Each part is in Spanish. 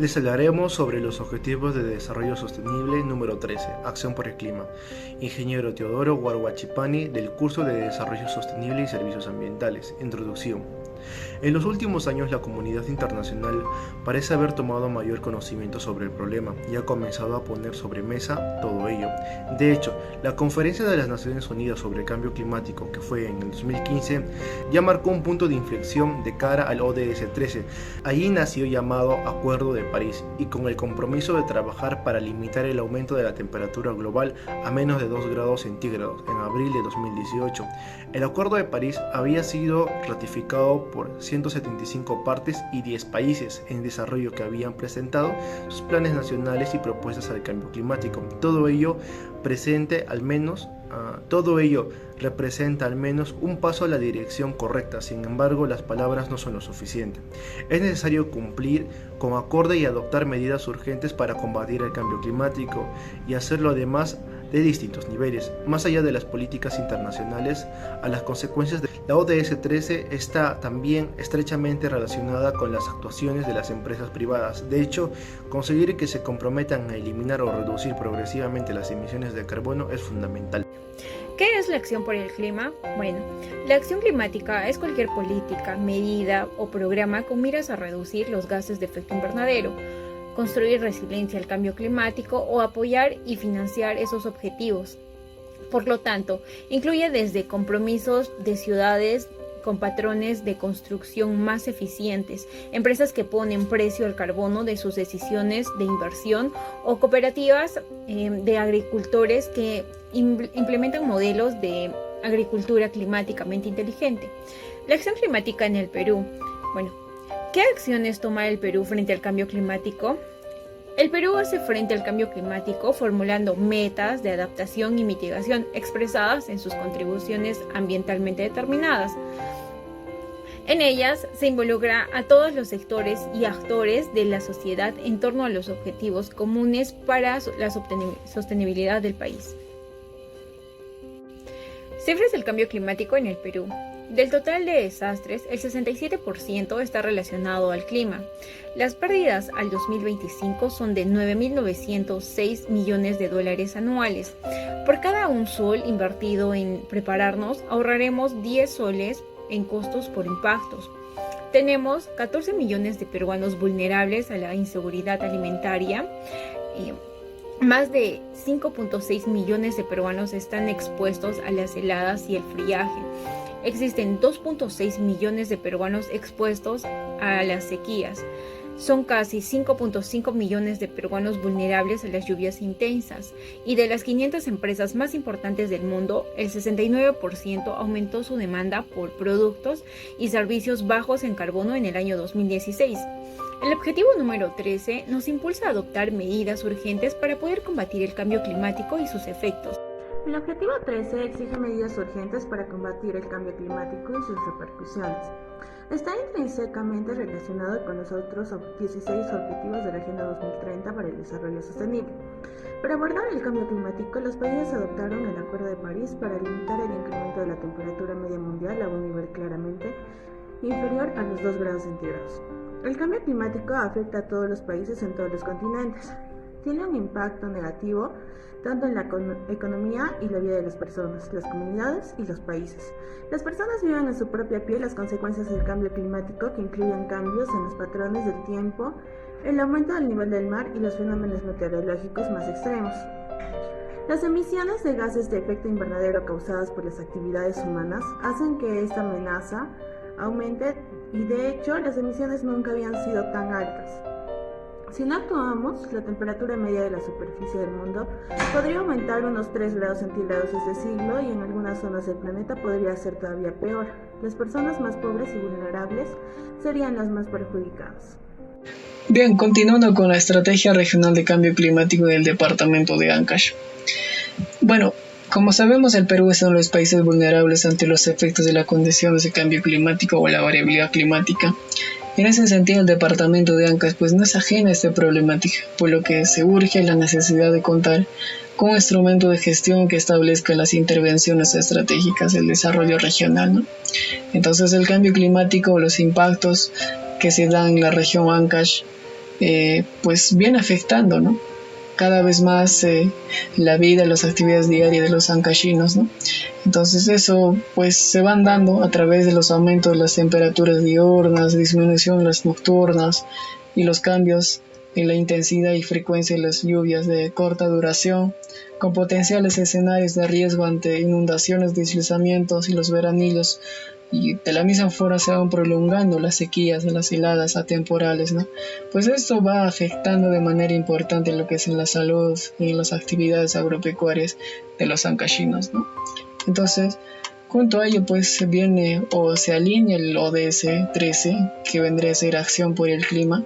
Les hablaremos sobre los Objetivos de Desarrollo Sostenible número 13, Acción por el Clima. Ingeniero Teodoro Guarguachipani, del curso de Desarrollo Sostenible y Servicios Ambientales. Introducción. En los últimos años la comunidad internacional parece haber tomado mayor conocimiento sobre el problema y ha comenzado a poner sobre mesa todo ello. De hecho, la Conferencia de las Naciones Unidas sobre el Cambio Climático, que fue en el 2015, ya marcó un punto de inflexión de cara al ODS 13. Allí nació llamado Acuerdo de París y con el compromiso de trabajar para limitar el aumento de la temperatura global a menos de 2 grados centígrados en abril de 2018. El Acuerdo de París había sido ratificado por 175 partes y 10 países en desarrollo que habían presentado sus planes nacionales y propuestas al cambio climático. Todo ello representa al menos un paso a la dirección correcta. Sin embargo, las palabras no son lo suficiente. Es necesario cumplir con acorde y adoptar medidas urgentes para combatir el cambio climático y hacerlo además de distintos niveles. Más allá de las políticas internacionales, a las consecuencias de la ODS 13 está también estrechamente relacionada con las actuaciones de las empresas privadas. De hecho, conseguir que se comprometan a eliminar o reducir progresivamente las emisiones de carbono es fundamental. ¿Qué es la acción por el clima? Bueno, la acción climática es cualquier política, medida o programa con miras a reducir los gases de efecto invernadero, construir resiliencia al cambio climático o apoyar y financiar esos objetivos. Por lo tanto, incluye desde compromisos de ciudades con patrones de construcción más eficientes, empresas que ponen precio al carbono de sus decisiones de inversión o cooperativas de agricultores que implementan modelos de agricultura climáticamente inteligente. La acción climática en el Perú. Bueno, ¿qué acciones toma el Perú frente al cambio climático? El Perú hace frente al cambio climático formulando metas de adaptación y mitigación expresadas en sus contribuciones ambientalmente determinadas. En ellas se involucra a todos los sectores y actores de la sociedad en torno a los objetivos comunes para la sostenibilidad del país. Cifras del cambio climático en el Perú. Del total de desastres, el 67% está relacionado al clima. Las pérdidas al 2025 son de 9.906 millones de dólares anuales. Por cada un sol invertido en prepararnos, ahorraremos 10 soles en costos por impactos. Tenemos 14 millones de peruanos vulnerables a la inseguridad alimentaria. Más de 5.6 millones de peruanos están expuestos a las heladas y el friaje. Existen 2.6 millones de peruanos expuestos a las sequías. Son casi 5.5 millones de peruanos vulnerables a las lluvias intensas. Y de las 500 empresas más importantes del mundo, el 69% aumentó su demanda por productos y servicios bajos en carbono en el año 2016. El objetivo número 13 nos impulsa a adoptar medidas urgentes para poder combatir el cambio climático y sus efectos. El objetivo 13 exige medidas urgentes para combatir el cambio climático y sus repercusiones. Está intrínsecamente relacionado con los otros 16 objetivos de la Agenda 2030 para el Desarrollo Sostenible. Para abordar el cambio climático, los países adoptaron el Acuerdo de París para limitar el incremento de la temperatura media mundial a un nivel claramente inferior a los 2 grados centígrados. El cambio climático afecta a todos los países en todos los continentes. Tiene un impacto negativo tanto en la economía y la vida de las personas, las comunidades y los países. Las personas viven en su propia piel las consecuencias del cambio climático, que incluyen cambios en los patrones del tiempo, el aumento del nivel del mar y los fenómenos meteorológicos más extremos. Las emisiones de gases de efecto invernadero causadas por las actividades humanas hacen que esta amenaza aumente y de hecho las emisiones nunca habían sido tan altas. Si no actuamos, la temperatura media de la superficie del mundo podría aumentar unos 3 grados centígrados este siglo y en algunas zonas del planeta podría ser todavía peor. Las personas más pobres y vulnerables serían las más perjudicadas. Bien, continuando con la Estrategia Regional de Cambio Climático del Departamento de Ancash. Bueno, como sabemos, el Perú es uno de los países vulnerables ante los efectos de las condiciones de cambio climático o la variabilidad climática. En ese sentido, el departamento de Ancash no es ajeno a esta problemática, por lo que se urge la necesidad de contar con un instrumento de gestión que establezca las intervenciones estratégicas del desarrollo regional, ¿no? Entonces, el cambio climático o los impactos que se dan en la región Ancash pues viene afectando, ¿no? Cada vez más la vida, las actividades diarias de los ancashinos, ¿no? Entonces eso pues se van dando a través de los aumentos de las temperaturas diurnas, disminución de las nocturnas y los cambios en la intensidad y frecuencia de las lluvias de corta duración, con potenciales escenarios de riesgo ante inundaciones, deslizamientos y los veranillos. Y de la misma forma se van prolongando las sequías de las heladas atemporales, ¿no? Pues esto va afectando de manera importante lo que es en la salud y en las actividades agropecuarias de los ancashinos, ¿no? Entonces, junto a ello, pues viene o se alinea el ODS 13, que vendría a ser Acción por el Clima,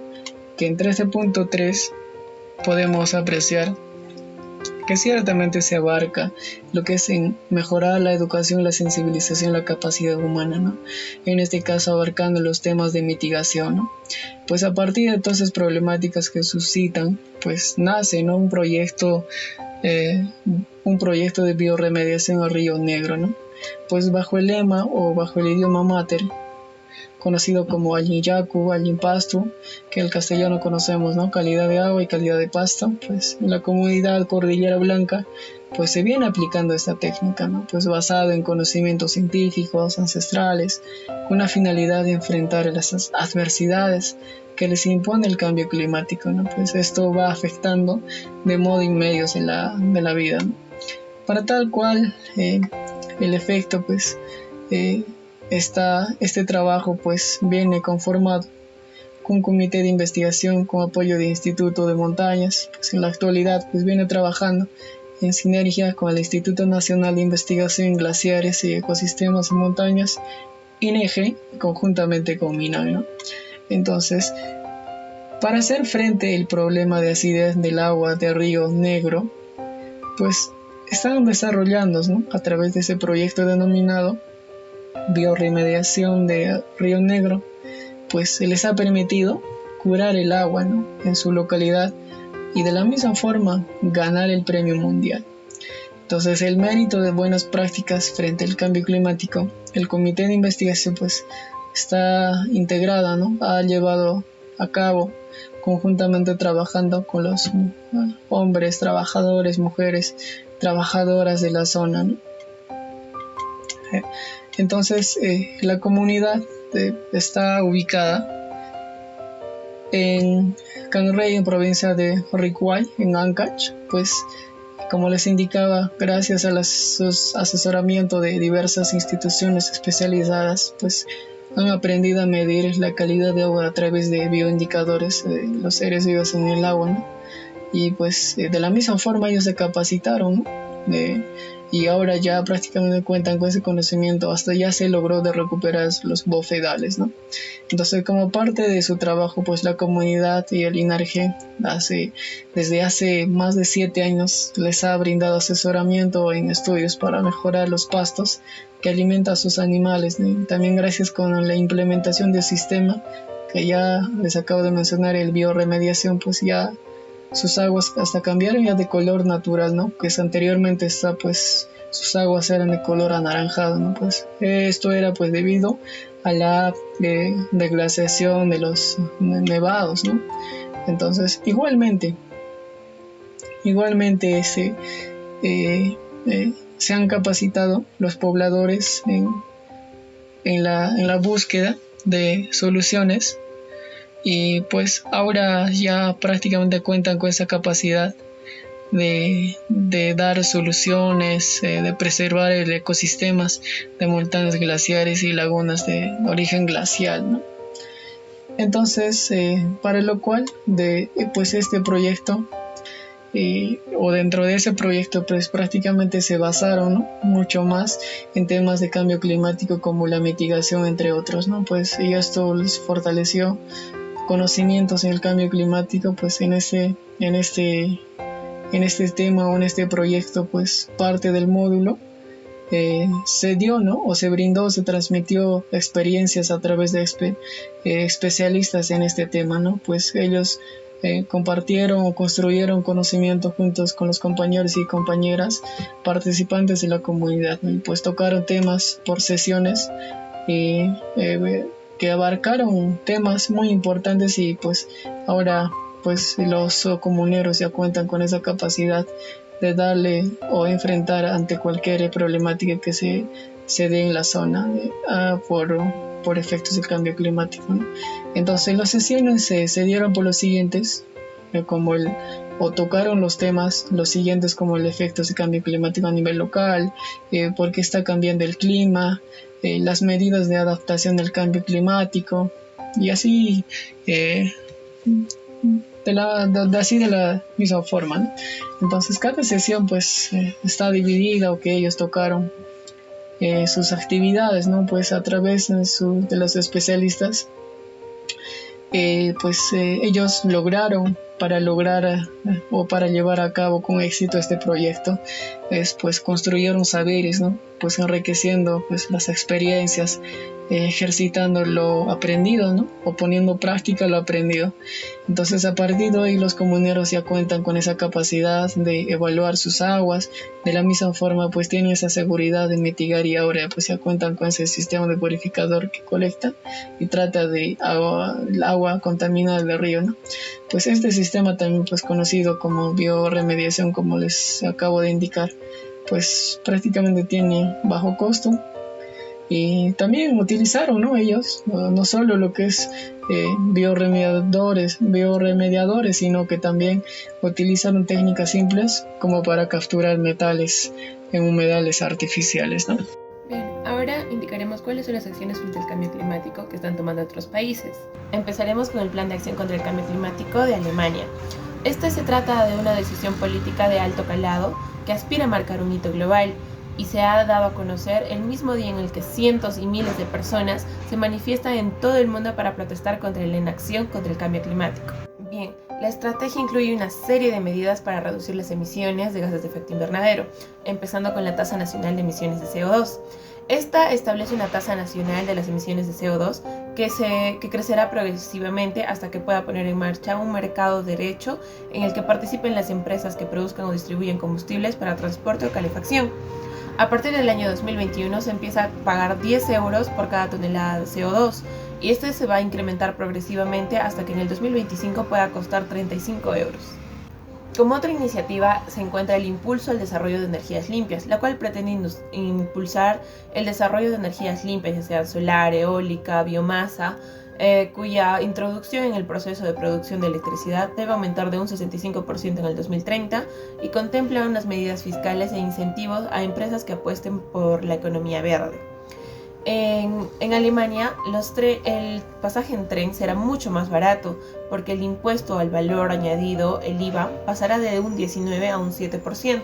que en 13.3 podemos apreciar que ciertamente se abarca lo que es en mejorar la educación, la sensibilización, la capacidad humana, ¿no? En este caso abarcando los temas de mitigación, ¿no? Pues a partir de todas esas problemáticas que suscitan, pues nace, ¿no? un proyecto de bioremediación al Río Negro, ¿no? Pues bajo el lema o bajo el idioma mater, conocido como Allinyacu, Allinpastu, que en el castellano conocemos, ¿no? Calidad de agua y calidad de pasto, pues en la comunidad Cordillera Blanca, pues se viene aplicando esta técnica, ¿no? Pues basado en conocimientos científicos, ancestrales, con la finalidad de enfrentar las adversidades que les impone el cambio climático, ¿no? Pues esto va afectando de modo inmediato de la vida, ¿no? Para tal cual, el efecto, pues, este trabajo pues viene conformado con un comité de investigación con apoyo del Instituto de Montañas, pues en la actualidad pues viene trabajando en sinergia con el Instituto Nacional de Investigación en Glaciares y Ecosistemas en Montañas, INEGE, conjuntamente con MINAM, ¿no? Entonces, para hacer frente al problema de acidez del agua del Río Negro, pues están desarrollando, ¿no? A través de ese proyecto denominado bioremediación de Río Negro, pues se les ha permitido curar el agua, ¿no? en su localidad y de la misma forma ganar el premio mundial. Entonces el mérito de buenas prácticas frente al cambio climático, el comité de investigación pues está integrada, ¿no? Ha llevado a cabo conjuntamente trabajando con los hombres, trabajadores, mujeres, trabajadoras de la zona, ¿no? Entonces, la comunidad está ubicada en Canrey, en provincia de Ricuay, en Ancash. Pues, como les indicaba, gracias a sus asesoramiento de diversas instituciones especializadas, pues han aprendido a medir la calidad de agua a través de bioindicadores de los seres vivos en el agua, ¿no? Y pues de la misma forma ellos se capacitaron, ¿no? Y ahora ya prácticamente cuentan con ese conocimiento, hasta ya se logró de recuperar los bofedales, ¿no? Entonces, como parte de su trabajo, pues la comunidad y el INARGE desde hace más de 7 años les ha brindado asesoramiento en estudios para mejorar los pastos que alimentan a sus animales, ¿no? También gracias con la implementación del sistema que ya les acabo de mencionar, el bioremediación, pues ya sus aguas hasta cambiaron ya de color natural, ¿no? Que anteriormente pues sus aguas eran de color anaranjado, ¿no? Pues esto era pues debido a la deglaciación de los nevados, ¿no? Entonces igualmente se han capacitado los pobladores en la búsqueda de soluciones. Y pues ahora ya prácticamente cuentan con esa capacidad de dar soluciones, de preservar el ecosistemas de montañas glaciares y lagunas de origen glacial, ¿no? Entonces, para lo cual, pues este proyecto, o dentro de ese proyecto, pues prácticamente se basaron, ¿no? Mucho más en temas de cambio climático como la mitigación, entre otros, ¿no? Pues y esto les fortaleció conocimientos en el cambio climático, pues en este tema o en este proyecto, pues parte del módulo se dio, ¿no? O se brindó, se transmitió experiencias a través de especialistas en este tema, ¿no? Pues ellos compartieron o construyeron conocimiento juntos con los compañeros y compañeras participantes de la comunidad, ¿no? Y pues tocaron temas por sesiones y que abarcaron temas muy importantes, y pues ahora pues los comuneros ya cuentan con esa capacidad de darle o enfrentar ante cualquier problemática que se dé en la zona por efectos del cambio climático, ¿no? Entonces las sesiones se dieron por los siguientes, o tocaron los temas los siguientes como el efecto del cambio climático a nivel local, por qué está cambiando el clima, las medidas de adaptación al cambio climático, y así de la misma forma, ¿no? Entonces cada sesión pues está dividida, o que ellos tocaron sus actividades, ¿no? Pues a través de los especialistas, ellos lograron para llevar a cabo con éxito este proyecto, pues construyeron saberes, ¿no? Pues enriqueciendo pues las experiencias, ejercitando lo aprendido, ¿no? O poniendo práctica lo aprendido. Entonces a partir de hoy los comuneros ya cuentan con esa capacidad de evaluar sus aguas, de la misma forma pues tienen esa seguridad de mitigar, y ahora pues ya cuentan con ese sistema de purificador que colecta y trata de el agua contaminada del río, ¿no? Pues este sistema también pues conocido como bioremediación, como les acabo de indicar, pues prácticamente tiene bajo costo. Y también utilizaron, ¿no? Ellos no solo lo que es bioremediadores, sino que también utilizaron técnicas simples como para capturar metales en humedales artificiales, ¿no? Bien, ahora indicaremos cuáles son las acciones frente al cambio climático que están tomando otros países. Empezaremos con el Plan de Acción contra el Cambio Climático de Alemania. Este se trata de una decisión política de alto calado que aspira a marcar un hito global, y se ha dado a conocer el mismo día en el que cientos y miles de personas se manifiestan en todo el mundo para protestar contra la inacción contra el cambio climático. Bien, la estrategia incluye una serie de medidas para reducir las emisiones de gases de efecto invernadero, empezando con la Tasa Nacional de Emisiones de CO2. Esta establece una tasa nacional de las emisiones de CO2 que crecerá progresivamente hasta que pueda poner en marcha un mercado derecho en el que participen las empresas que produzcan o distribuyen combustibles para transporte o calefacción. A partir del año 2021 se empieza a pagar 10 euros por cada tonelada de CO2, y este se va a incrementar progresivamente hasta que en el 2025 pueda costar 35 euros. Como otra iniciativa se encuentra el impulso al desarrollo de energías limpias, la cual pretende impulsar el desarrollo de energías limpias, ya sea solar, eólica, biomasa, cuya introducción en el proceso de producción de electricidad debe aumentar de un 65% en el 2030, y contempla unas medidas fiscales e incentivos a empresas que apuesten por la economía verde. En Alemania, el pasaje en tren será mucho más barato, porque el impuesto al valor añadido, el IVA, pasará de un 19 a un 7%,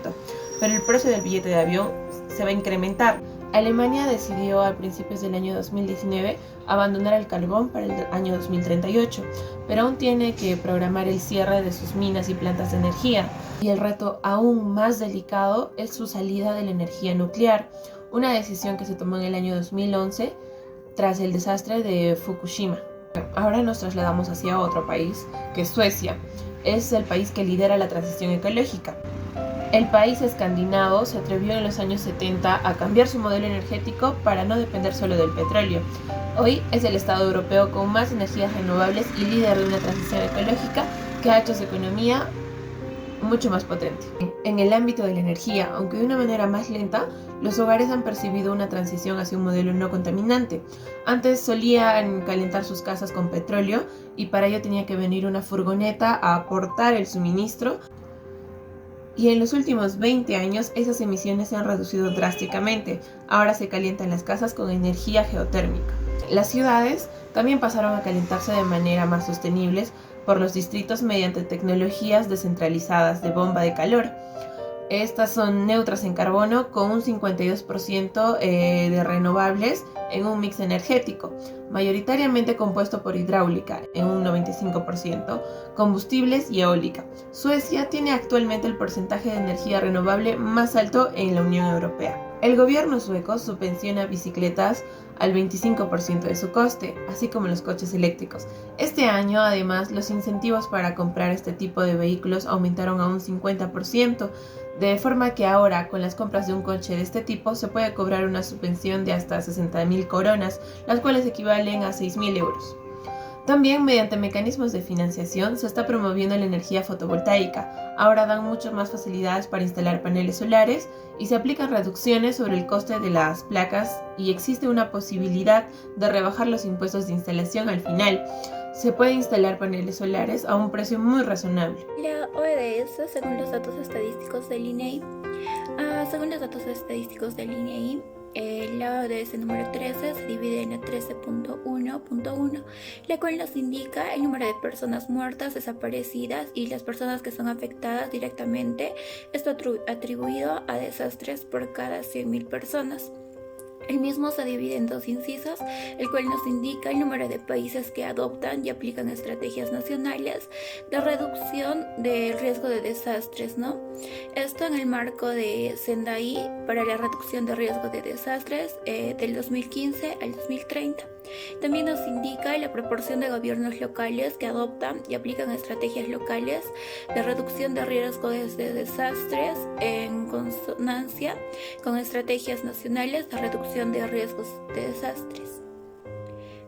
pero el precio del billete de avión se va a incrementar. Alemania decidió a principios del año 2019 abandonar el carbón para el año 2038, pero aún tiene que programar el cierre de sus minas y plantas de energía. Y el reto aún más delicado es su salida de la energía nuclear, una decisión que se tomó en el año 2011 tras el desastre de Fukushima. Ahora nos trasladamos hacia otro país, que es Suecia. Es el país que lidera la transición ecológica. El país escandinavo se atrevió en los años 70 a cambiar su modelo energético para no depender solo del petróleo. Hoy es el estado europeo con más energías renovables y líder de una transición ecológica que ha hecho su economía mucho más potente. En el ámbito de la energía, aunque de una manera más lenta, los hogares han percibido una transición hacia un modelo no contaminante. Antes solían calentar sus casas con petróleo, y para ello tenía que venir una furgoneta a aportar el suministro. Y en los últimos 20 años esas emisiones se han reducido drásticamente. Ahora se calientan las casas con energía geotérmica. Las ciudades también pasaron a calentarse de manera más sostenible por los distritos mediante tecnologías descentralizadas de bomba de calor. Estas son neutras en carbono con un 52% de renovables en un mix energético, mayoritariamente compuesto por hidráulica en un 95%, combustibles y eólica. Suecia tiene actualmente el porcentaje de energía renovable más alto en la Unión Europea. El gobierno sueco subvenciona bicicletas al 25% de su coste, así como los coches eléctricos. Este año, además, los incentivos para comprar este tipo de vehículos aumentaron a un 50%, de forma que ahora, con las compras de un coche de este tipo, se puede cobrar una subvención de hasta 60.000 coronas, las cuales equivalen a 6.000 euros. También mediante mecanismos de financiación se está promoviendo la energía fotovoltaica. Ahora dan muchas más facilidades para instalar paneles solares y se aplican reducciones sobre el coste de las placas y existe una posibilidad de rebajar los impuestos de instalación al final. Se puede instalar paneles solares a un precio muy razonable. La ODS, según los datos estadísticos del INEI, la ODS número 13 se divide en la 13.1.1, la cual nos indica el número de personas muertas, desaparecidas y las personas que son afectadas directamente, esto atribuido a desastres por cada 100.000 personas. El mismo se divide en dos incisos, el cual nos indica el número de países que adoptan y aplican estrategias nacionales de reducción del riesgo de desastres, ¿no? Esto en el marco de Sendai para la reducción de riesgo de desastres del 2015 al 2030. También nos indica la proporción de gobiernos locales que adoptan y aplican estrategias locales de reducción de riesgos de desastres en consonancia con estrategias nacionales de reducción de riesgos de desastres.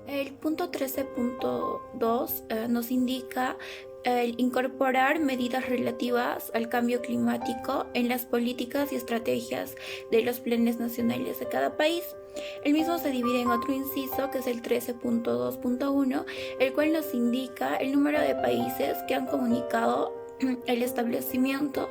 El punto 13.2 nos indica el incorporar medidas relativas al cambio climático en las políticas y estrategias de los planes nacionales de cada país. El mismo se divide en otro inciso, que es el 13.2.1, el cual nos indica el número de países que han comunicado el establecimiento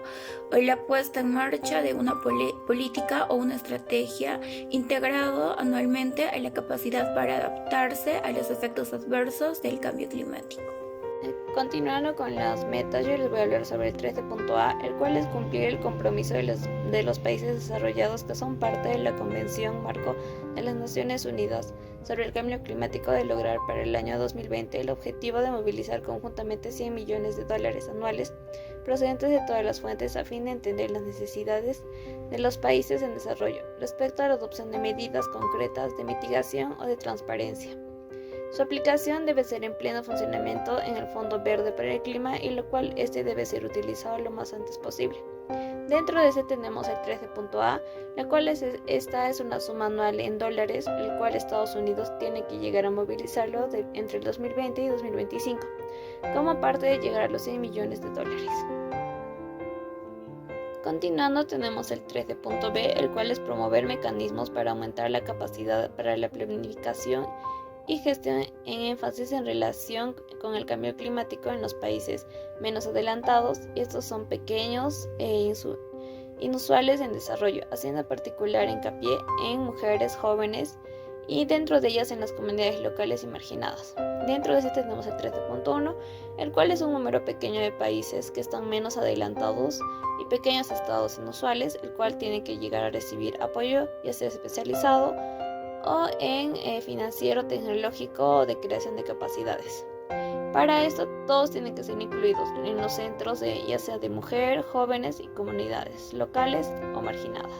o la puesta en marcha de una política o una estrategia integrado anualmente a la capacidad para adaptarse a los efectos adversos del cambio climático. Continuando con las metas, yo les voy a hablar sobre el 13.a, el cual es cumplir el compromiso de los países desarrollados que son parte de la Convención Marco de las Naciones Unidas sobre el Cambio Climático, de lograr para el año 2020 el objetivo de movilizar conjuntamente $100 millones anuales procedentes de todas las fuentes a fin de entender las necesidades de los países en desarrollo respecto a la adopción de medidas concretas de mitigación o de transparencia. Su aplicación debe ser en pleno funcionamiento en el Fondo Verde para el Clima, y lo cual debe ser utilizado lo más antes posible. Dentro de ese tenemos el 13.a, la cual esta es una suma anual en dólares, el cual Estados Unidos tiene que llegar a movilizarlo entre el 2020 y 2025, como parte de llegar a los $100 millones. Continuando tenemos el 13.b, el cual es promover mecanismos para aumentar la capacidad para la planificación y gestión en énfasis en relación con el cambio climático en los países menos adelantados, y estos son pequeños e inusuales en desarrollo, haciendo particular hincapié en mujeres jóvenes y dentro de ellas en las comunidades locales y marginadas. Dentro de este tenemos el 13.1, el cual es un número pequeño de países que están menos adelantados y pequeños estados inusuales, el cual tiene que llegar a recibir apoyo, ya sea especializado o en financiero, tecnológico o de creación de capacidades. Para esto todos tienen que ser incluidos en los centros ya sea de mujer, jóvenes y comunidades locales o marginadas.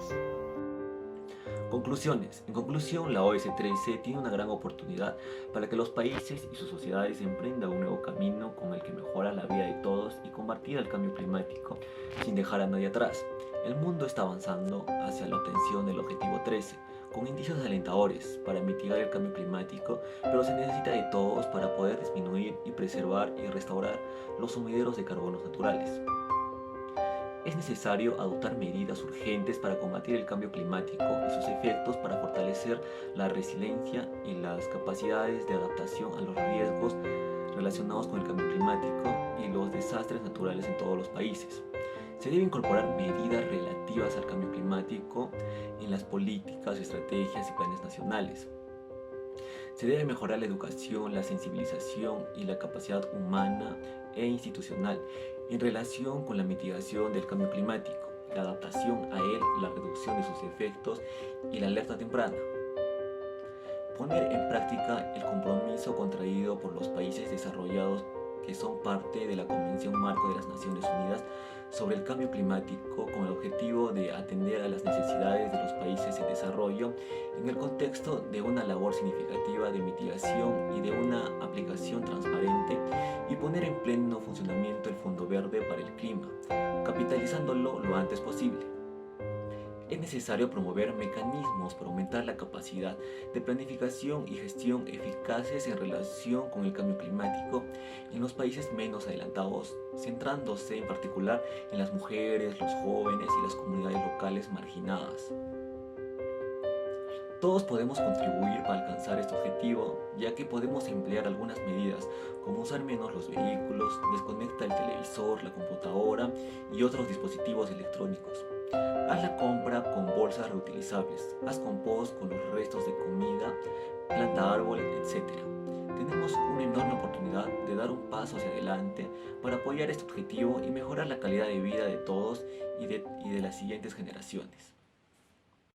Conclusiones. En conclusión, la OS 13 tiene una gran oportunidad para que los países y sus sociedades emprendan un nuevo camino con el que mejora la vida de todos y combatir el cambio climático sin dejar a nadie atrás. El mundo está avanzando hacia la obtención del objetivo 13, con indicios alentadores para mitigar el cambio climático, pero se necesita de todos para poder disminuir y preservar y restaurar los sumideros de carbonos naturales. Es necesario adoptar medidas urgentes para combatir el cambio climático y sus efectos, para fortalecer la resiliencia y las capacidades de adaptación a los riesgos relacionados con el cambio climático y los desastres naturales en todos los países. Se debe incorporar medidas relativas al cambio climático en las políticas, estrategias y planes nacionales. Se debe mejorar la educación, la sensibilización y la capacidad humana e institucional en relación con la mitigación del cambio climático, la adaptación a él, la reducción de sus efectos y la alerta temprana. Poner en práctica el compromiso contraído por los países desarrollados que son parte de la Convención Marco de las Naciones Unidas sobre el Cambio Climático, con el objetivo de atender a las necesidades de los países en desarrollo en el contexto de una labor significativa de mitigación y de una aplicación transparente, y poner en pleno funcionamiento el Fondo Verde para el Clima, capitalizándolo lo antes posible. Es necesario promover mecanismos para aumentar la capacidad de planificación y gestión eficaces en relación con el cambio climático en los países menos adelantados, centrándose en particular en las mujeres, los jóvenes y las comunidades locales marginadas. Todos podemos contribuir para alcanzar este objetivo, ya que podemos emplear algunas medidas como usar menos los vehículos, desconecta el televisor, la computadora y otros dispositivos electrónicos. Haz la compra con bolsas reutilizables, haz compost con los restos de comida, planta árboles, etc. Tenemos una enorme oportunidad de dar un paso hacia adelante para apoyar este objetivo y mejorar la calidad de vida de todos y de las siguientes generaciones.